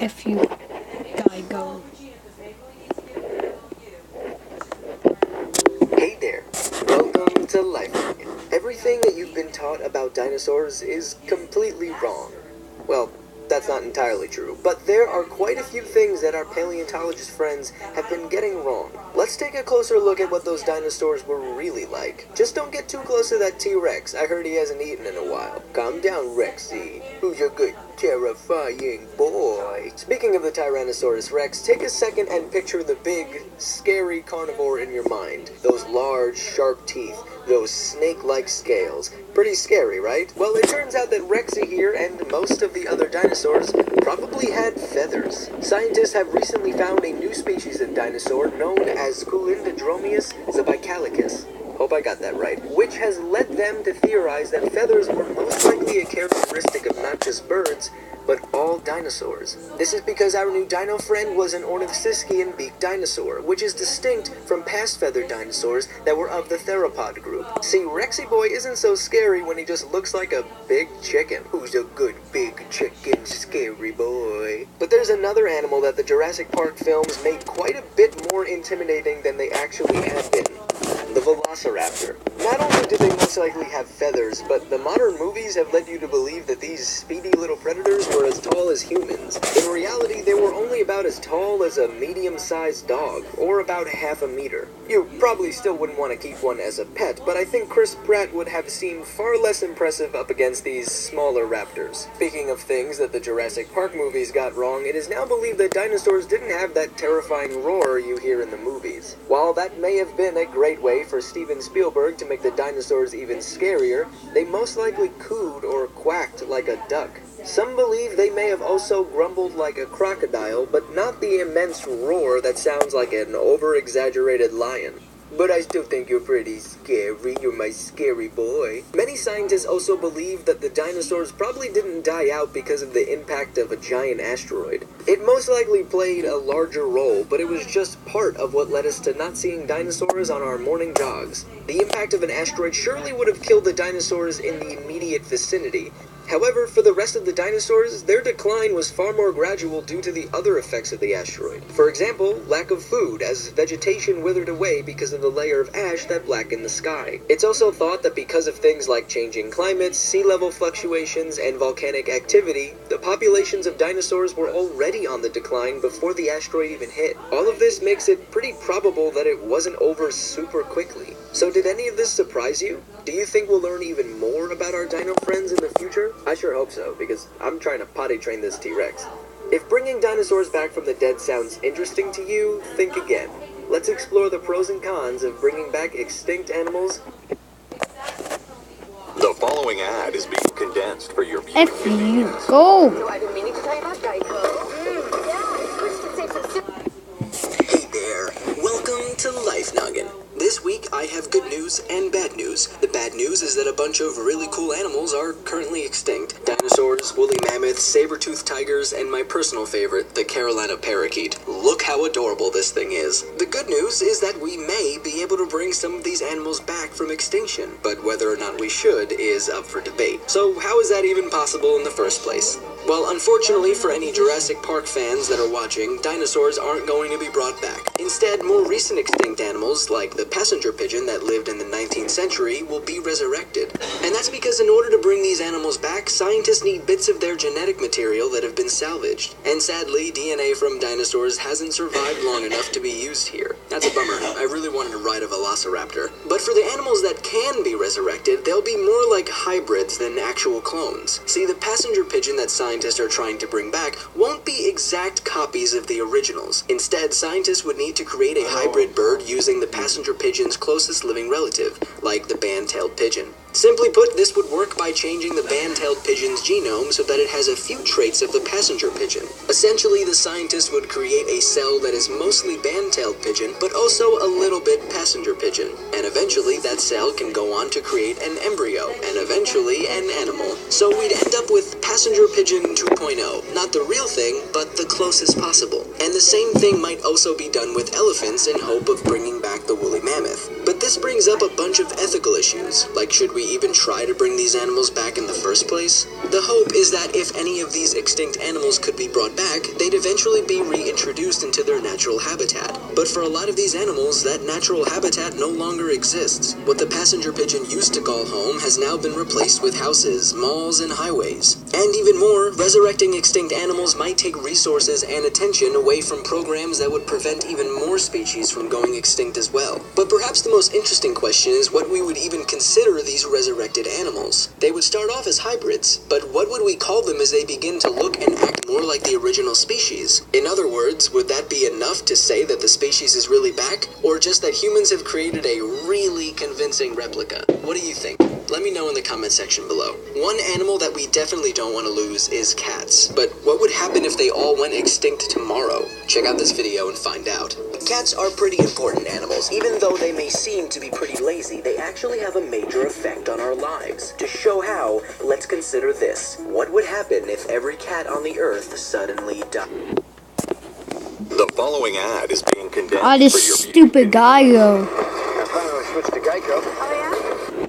if you die go. Hey there, welcome to Life. Everything that you've been taught about dinosaurs is completely wrong. Well, that's not entirely true, but there are quite a few things that our paleontologist friends have been getting wrong. Let's take a closer look at what those dinosaurs were really like. Just don't get too close to that T-Rex. I heard he hasn't eaten in a while. Calm down, Rexy. Who's your good, terrifying boy? Speaking of the Tyrannosaurus Rex, take a second and picture the big, scary carnivore in your mind. Those large, sharp teeth, those snake-like scales. Pretty scary, right? Well, it turns out that Rexy here and most of the other dinosaurs probably had feathers. Scientists have recently found a new species of dinosaur known as Culindrodromeus zebicalicus. Hope I got that right. Which has led them to theorize that feathers were most likely a characteristic of not just birds, but all dinosaurs. This is because our new dino friend was an ornithischian beaked dinosaur, which is distinct from past feathered dinosaurs that were of the theropod group. See, Rexy boy isn't so scary when he just looks like a big chicken. Who's a good big chicken, scary boy? But there's another animal that the Jurassic Park films made quite a bit more intimidating than they actually had been. The Velociraptor. Not only do they most likely have feathers, but the modern movies have led you to believe that these speedy little predators were as tall as humans. In reality, they were only about as tall as a medium-sized dog, or about half a meter. You probably still wouldn't want to keep one as a pet, but I think Chris Pratt would have seemed far less impressive up against these smaller raptors. Speaking of things that the Jurassic Park movies got wrong, it is now believed that dinosaurs didn't have that terrifying roar you hear in the movies. While that may have been a great way for Steven Spielberg to make the dinosaurs even scarier, they most likely cooed or quacked like a duck. Some believe they may have also grumbled like a crocodile, but not the immense roar that sounds like an over-exaggerated lion. But I still think you're pretty scary. You're my scary boy. Many scientists also believe that the dinosaurs probably didn't die out because of the impact of a giant asteroid. It most likely played a larger role, but it was just part of what led us to not seeing dinosaurs on our morning jogs. The impact of an asteroid surely would have killed the dinosaurs in the immediate vicinity. However, for the rest of the dinosaurs, their decline was far more gradual due to the other effects of the asteroid. For example, lack of food, as vegetation withered away because of the layer of ash that blackened the sky. It's also thought that because of things like changing climates, sea level fluctuations, and volcanic activity, the populations of dinosaurs were already on the decline before the asteroid even hit. All of this makes it pretty probable that it wasn't over super quickly. So did any of this surprise you? Do you think we'll learn even more about our dino friends in the future? I sure hope so, because I'm trying to potty train this T-Rex. If bringing dinosaurs back from the dead sounds interesting to you, think again. Let's explore the pros and cons of bringing back extinct animals. The following ad is being condensed for your If you go. So I've been meaning to tell you about Geico. Hey there, welcome to Life Noggin. This week, I have good news and bad news. The bad news is that a bunch of really cool animals are currently extinct. Dinosaurs, woolly mammoths, saber-toothed tigers, and my personal favorite, the Carolina parakeet. Look how adorable this thing is. The good news is that we may be able to bring some of these animals back from extinction, but whether or not we should is up for debate. So how is that even possible in the first place? Well, unfortunately for any Jurassic Park fans that are watching, dinosaurs aren't going to be brought back. Instead, more recent extinct animals, like the passenger pigeon that lived in the 19th century, will be resurrected. And that's because in order to bring these animals back, scientists need bits of their genetic material that have been salvaged. And sadly, DNA from dinosaurs hasn't survived long enough to be used here. That's a bummer. I really wanted to ride a velociraptor. But for the animals that can be resurrected, they'll be more like hybrids than actual clones. See, the passenger pigeon that scientists are trying to bring back won't be exact copies of the originals. Instead, scientists would need to create a hybrid bird using the passenger pigeon's closest living relative, like the band-tailed pigeon. Simply put, this would work by changing the band-tailed pigeon's genome so that it has a few traits of the passenger pigeon. Essentially, the scientists would create a cell that is mostly band-tailed pigeon, but also a little bit passenger pigeon. And eventually, that cell can go on to create an embryo, and eventually an animal. So we'd end up with passenger pigeon 2.0. Not the real thing, but the closest possible. And the same thing might also be done with elephants in hope of bringing back the woolly mammoth. But this brings up a bunch of ethical issues, like should we we even try to bring these animals back in the first place? The hope is that if any of these extinct animals could be brought back, they'd eventually be reintroduced into their natural habitat. But for a lot of these animals, that natural habitat no longer exists. What the passenger pigeon used to call home has now been replaced with houses, malls, and highways. And even more, resurrecting extinct animals might take resources and attention away from programs that would prevent even more species from going extinct as well. But perhaps the most interesting question is what we would even consider these resurrected animals. They would start off as hybrids, but what would we call them as they begin to look and act more like the original species? In other words, would that be enough to say that the species is really back, or just that humans have created a really convincing replica? What do you think? Let me know in the comment section below. One animal that we definitely don't want to lose is cats, but what would happen if they all went extinct tomorrow? Check out this video and find out. Cats are pretty important animals. Even though they may seem to be pretty lazy, they actually have a major effect on our lives. To show how, let's consider this. What would happen if every cat on the earth suddenly died? The following ad is being condensed Ah, for this your stupid guy, though. Switch to Geico. Oh,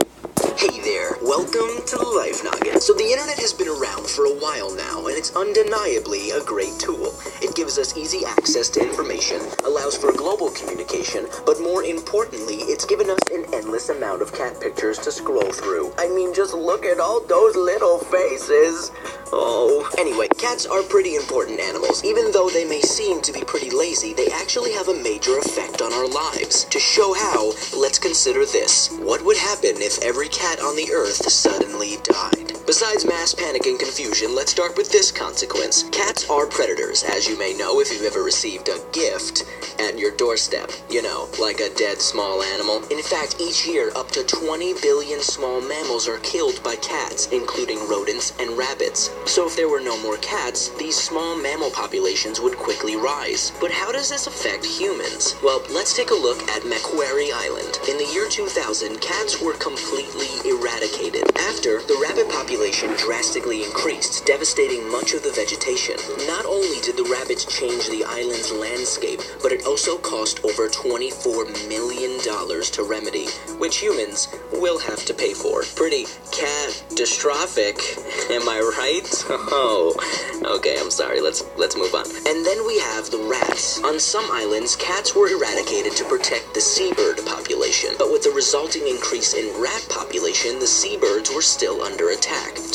Hey there, welcome to the Life Noggin. So the internet has been around for a while now, and it's undeniably a great tool. It gives us easy access to information, allows for global communication, but more importantly, it's given us an endless amount of cat pictures to scroll through. I mean, just look at all those little faces. Oh. Anyway, cats are pretty important animals. Even though they may seem to be pretty lazy, they actually have a major effect on our lives. To show how, let's consider this. What would happen if every cat on the earth suddenly died? Besides mass panic and confusion, let's start with this consequence. Cats are predators, as you may know if you've ever received a gift at your doorstep. You know, like a dead small animal. In fact, each year, up to 20 billion small mammals are killed by cats, including rodents and rabbits. So if there were no more cats, these small mammal populations would quickly rise. But how does this affect humans? Well, let's take a look at Macquarie Island. In the year 2000, cats were completely eradicated. After, the rabbit population drastically increased, devastating much of the vegetation. Not only did the rabbits change the island's landscape, but it also cost over $24 million to remedy, which humans will have to pay for. Pretty catastrophic, am I right? Oh, okay, I'm sorry, let's move on. And then we have the rats. On some islands, cats were eradicated to protect the seabird population, but with the resulting increase in rat population, the seabirds were still under attack.